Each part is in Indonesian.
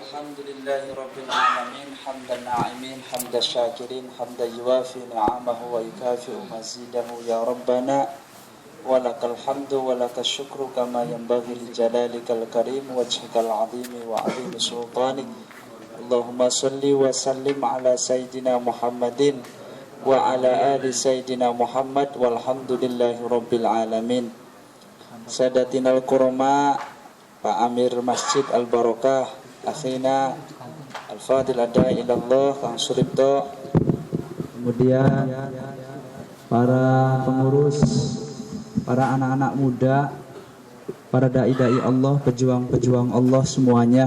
الحمد لله رب العالمين حمد الناعمين حمد الشاكرين حمدا يوافي نعمه ويكافئ مزيده يا ربنا ولك الحمد ولك الشكر كما ينبغي لجلالك الكريم وجهك العظيم وعظيم سلطانك اللهم صل وسلم على سيدنا محمد وعلى آل سيدنا محمد والحمد لله رب العالمين. Sadatina al-kurama, Pak Amir Masjid Al-Barakah, akhina Al-Fadil Adai ilallah, Kang Suripto, kemudian para pengurus, para anak-anak muda, para dai-dai Allah, pejuang-pejuang Allah semuanya.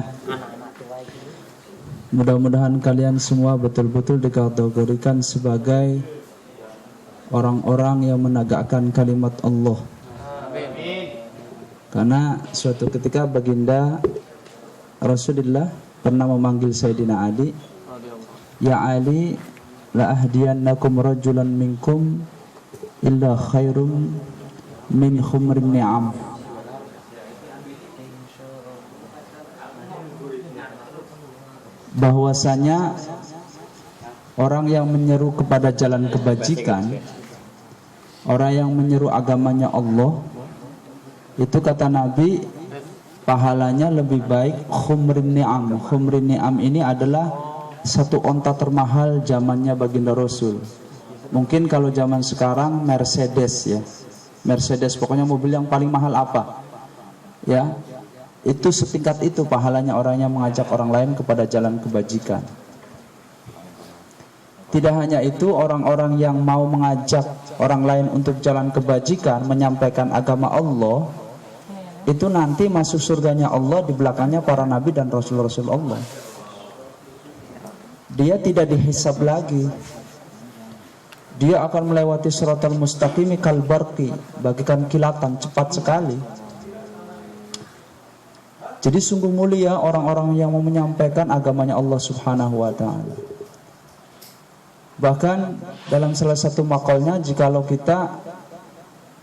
Mudah-mudahan kalian semua betul-betul dikategorikan sebagai orang-orang yang menegakkan kalimat Allah. Karena suatu ketika baginda Rasulullah pernah memanggil Sayyidina Ali, ya Ali, la ahdiyannakum rajulan minkum illa khairum min khumrin ni'am. Bahwasanya orang yang menyeru kepada jalan kebajikan, orang yang menyeru agamanya Allah, itu kata Nabi, pahalanya lebih baik khumrin ni'am. Khumrin ni'am ini adalah satu onta termahal zamannya baginda Rasul. Mungkin kalau zaman sekarang Mercedes ya, Mercedes, pokoknya mobil yang paling mahal apa ya, itu setingkat itu pahalanya orang yang mengajak orang lain kepada jalan kebajikan. Tidak hanya itu, orang-orang yang mau mengajak orang lain untuk jalan kebajikan, menyampaikan agama Allah, itu nanti masuk surganya Allah di belakangnya para nabi dan rasul-rasul Allah. Dia tidak dihisab lagi. Dia akan melewati siratal mustaqimi kal barqi, bagikan kilatan, cepat sekali. Jadi sungguh mulia orang-orang yang mau menyampaikan agamanya Allah Subhanahu wa ta'ala. Bahkan dalam salah satu makalnya, jikalau kita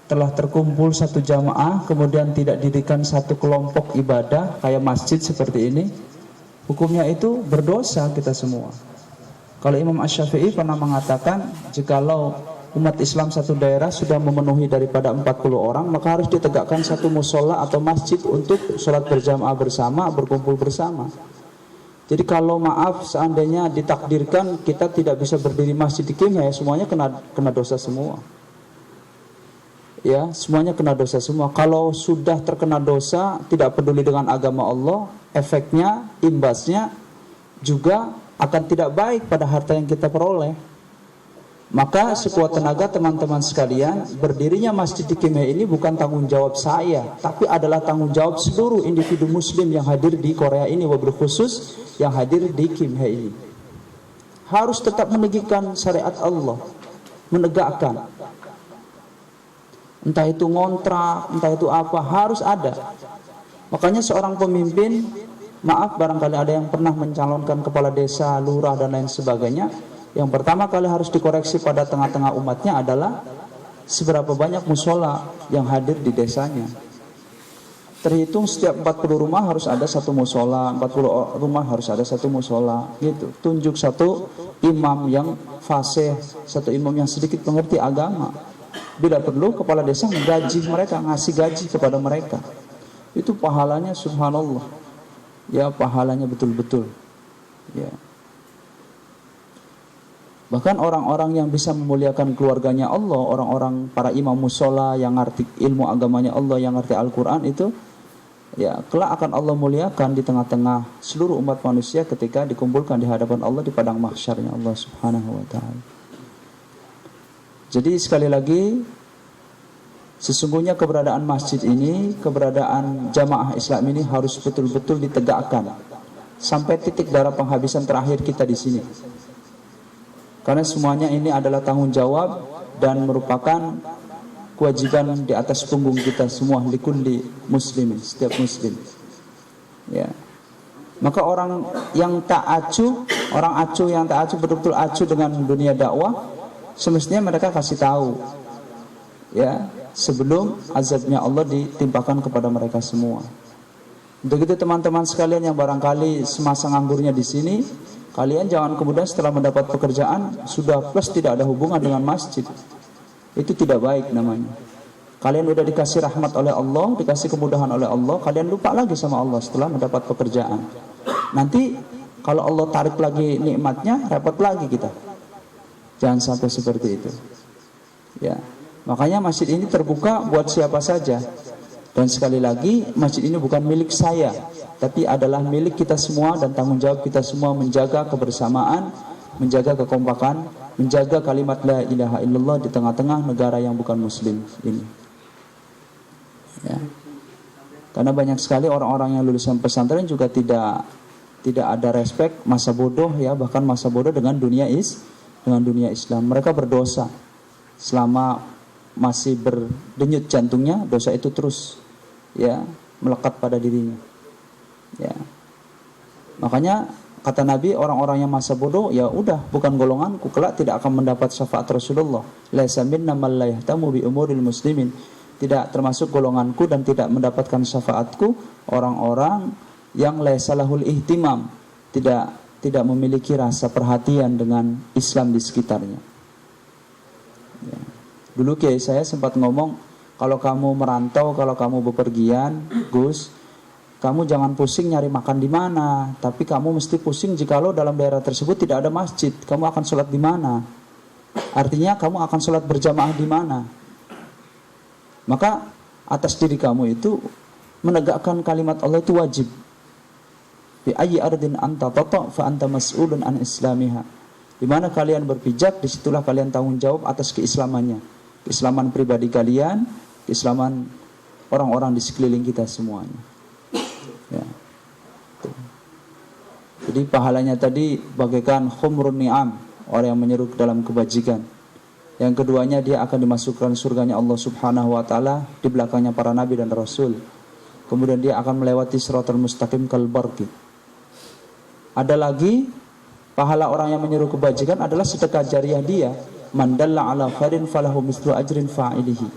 telah terkumpul satu jamaah kemudian tidak dirikan satu kelompok ibadah kayak masjid seperti ini, hukumnya itu berdosa kita semua. Kalau Imam Asy-Syafi'i pernah mengatakan, jikalau umat Islam satu daerah sudah memenuhi daripada 40 orang, maka harus ditegakkan satu musola atau masjid untuk sholat berjamaah bersama, berkumpul bersama. Jadi kalau maaf seandainya ditakdirkan kita tidak bisa berdiri masjid di Kimia, ya semuanya kena dosa semua. Ya, semuanya kena dosa semua. Kalau sudah terkena dosa, tidak peduli dengan agama Allah, efeknya, imbasnya juga akan tidak baik pada harta yang kita peroleh. Maka sekuat tenaga teman-teman sekalian, berdirinya masjid di Kimia ini bukan tanggung jawab saya, tapi adalah tanggung jawab seluruh individu muslim yang hadir di Korea ini, wabil khusus yang hadir di Kimia ini. Harus tetap menegakkan syariat Allah, menegakkan. Entah itu ngontrak, entah itu apa, harus ada. Makanya seorang pemimpin, maaf barangkali ada yang pernah mencalonkan kepala desa, lurah dan lain sebagainya, yang pertama kali harus dikoreksi pada tengah-tengah umatnya adalah seberapa banyak musola yang hadir di desanya. Terhitung setiap 40 rumah harus ada satu musola, 40 rumah harus ada satu musola, gitu. Tunjuk satu imam yang fasih, satu imam yang sedikit mengerti agama. Bila perlu kepala desa menggaji mereka, ngasih gaji kepada mereka. Itu pahalanya subhanallah. Ya, pahalanya betul-betul. Ya. Bahkan orang-orang yang bisa memuliakan keluarganya Allah, orang-orang para imam musola yang ngerti ilmu agamanya Allah, yang ngerti Al-Quran itu, ya kelak akan Allah muliakan di tengah-tengah seluruh umat manusia ketika dikumpulkan di hadapan Allah di padang mahsyarnya Allah Subhanahu wa ta'ala. Jadi sekali lagi, sesungguhnya keberadaan masjid ini, keberadaan jamaah Islam ini harus betul-betul ditegakkan sampai titik darah penghabisan terakhir kita di sini. Karena semuanya ini adalah tanggung jawab dan merupakan kewajiban di atas punggung kita semua, likulli muslimin, setiap muslim. Ya. Maka orang yang tak acuh, orang acuh yang tak acuh, betul-betul acuh dengan dunia dakwah, semestinya mereka kasih tahu, ya, sebelum azabnya Allah ditimpakan kepada mereka semua. Untuk itu teman-teman sekalian yang barangkali semasa nganggurnya di sini, kalian jangan kemudian setelah mendapat pekerjaan sudah plus tidak ada hubungan dengan masjid. Itu tidak baik namanya. Kalian udah dikasih rahmat oleh Allah, dikasih kemudahan oleh Allah, kalian lupa lagi sama Allah setelah mendapat pekerjaan. Nanti kalau Allah tarik lagi nikmatnya, repot lagi kita. Jangan sampai seperti itu. Ya, makanya masjid ini terbuka buat siapa saja. Dan sekali lagi, masjid ini bukan milik saya, tapi adalah milik kita semua dan tanggung jawab kita semua menjaga kebersamaan, menjaga kekompakan, menjaga kalimat la ilaha illallah di tengah-tengah negara yang bukan muslim ini. Ya. Karena banyak sekali orang-orang yang lulusan pesantren juga tidak ada respect, masa bodoh ya, bahkan masa bodoh dengan dunia Islam. Mereka berdosa selama masih berdenyut jantungnya, dosa itu terus ya melekat pada dirinya. Ya. Makanya kata Nabi, orang-orang yang masa bodoh ya udah bukan golonganku, kelak tidak akan mendapat syafaat Rasulullah. Laisa minna man la yahtamu bi umuril muslimin. Tidak termasuk golonganku dan tidak mendapatkan syafaatku orang-orang yang laisa lahul ihtimam, tidak memiliki rasa perhatian dengan Islam di sekitarnya. Ya. Dulu kiai saya sempat ngomong, kalau kamu merantau, kalau kamu bepergian, Gus, kamu jangan pusing nyari makan di mana, tapi kamu mesti pusing jikalau dalam daerah tersebut tidak ada masjid, kamu akan sholat di mana? Artinya kamu akan sholat berjamaah di mana? Maka atas diri kamu itu menegakkan kalimat Allah itu wajib. Bi ayyi ardin anta tata fa anta mas'ulun an islamiha. Di mana kalian berpijak, disitulah kalian tanggung jawab atas keislamannya. Keislaman pribadi kalian, keislaman orang-orang di sekeliling kita semuanya. Ya. Jadi pahalanya tadi bagaikan khumrun ni'am, orang yang menyeru dalam kebajikan. Yang keduanya dia akan dimasukkan surganya Allah Subhanahu wa taala, di belakangnya para nabi dan rasul. Kemudian dia akan melewati siratal mustaqim kal barqi. Ada lagi pahala orang yang menyeru kebajikan adalah sedekah jariah dia. Man dalla ala khairin falahu mislu ajrin fa'ilihi.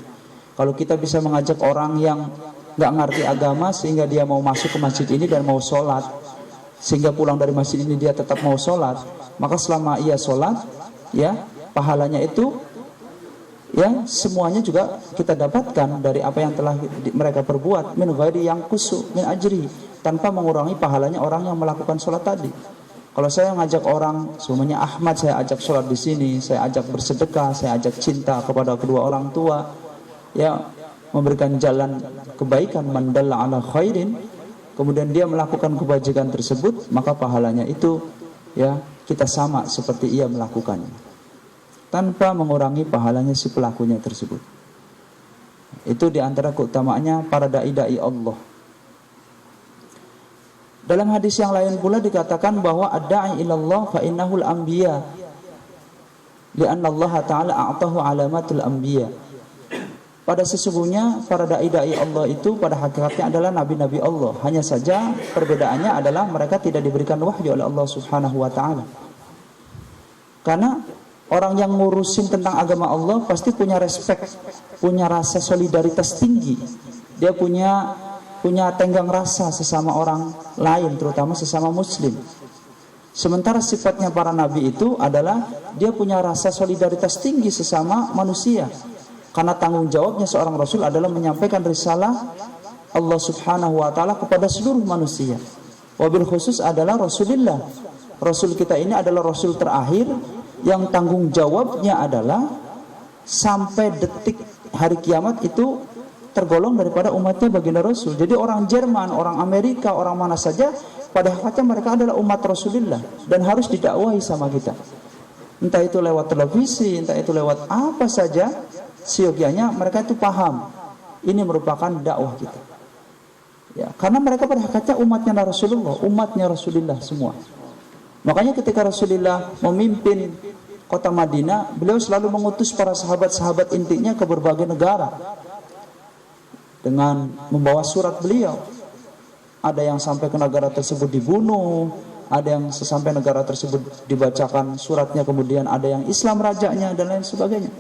Kalau kita bisa mengajak orang yang enggak ngerti agama sehingga dia mau masuk ke masjid ini dan mau sholat, sehingga pulang dari masjid ini dia tetap mau sholat, maka selama ia sholat, ya pahalanya itu ya semuanya juga kita dapatkan dari apa yang telah mereka perbuat, min ghairi yang kusu min ajri, tanpa mengurangi pahalanya orang yang melakukan sholat tadi. Kalau saya ngajak orang, semuanya Ahmad, saya ajak sholat di sini, saya ajak bersedekah, saya ajak cinta kepada kedua orang tua, ya memberikan jalan kebaikan, man dalla ala khairin, kemudian dia melakukan kebajikan tersebut, maka pahalanya itu ya kita sama seperti ia melakukannya, tanpa mengurangi pahalanya si pelakunya tersebut. Itu diantara keutamaannya para dai-dai Allah. Dalam hadis yang lain pula dikatakan bahwa ad-da'i ilallah fa innahul anbiya, li'anna Allah ta'ala a'tahu alamatul anbiya. Pada sesungguhnya para dai-dai Allah itu pada hakikatnya adalah nabi-nabi Allah. Hanya saja perbedaannya adalah mereka tidak diberikan wahyu oleh Allah Subhanahu wa ta'ala. Karena orang yang ngurusin tentang agama Allah pasti punya respect, punya rasa solidaritas tinggi. Dia punya tenggang rasa sesama orang lain, terutama sesama muslim. Sementara sifatnya para nabi itu adalah dia punya rasa solidaritas tinggi sesama manusia. Karena tanggung jawabnya seorang rasul adalah menyampaikan risalah Allah Subhanahu wa taala kepada seluruh manusia. Wabil khusus adalah Rasulullah. Rasul kita ini adalah rasul terakhir yang tanggung jawabnya adalah sampai detik hari kiamat itu tergolong daripada umatnya baginda Rasul. Jadi orang Jerman, orang Amerika, orang mana saja pada hakikatnya mereka adalah umat Rasulullah dan harus didakwahi sama kita. Entah itu lewat televisi, entah itu lewat apa saja, siogianya mereka itu paham ini merupakan dakwah kita. Ya, karena mereka pada hakikatnya umatnya Rasulullah semua. Makanya ketika Rasulullah memimpin kota Madinah, beliau selalu mengutus para sahabat-sahabat intinya ke berbagai negara dengan membawa surat beliau. Ada yang sampai ke negara tersebut dibunuh, ada yang sesampai negara tersebut dibacakan suratnya, kemudian ada yang Islam rajanya dan lain sebagainya.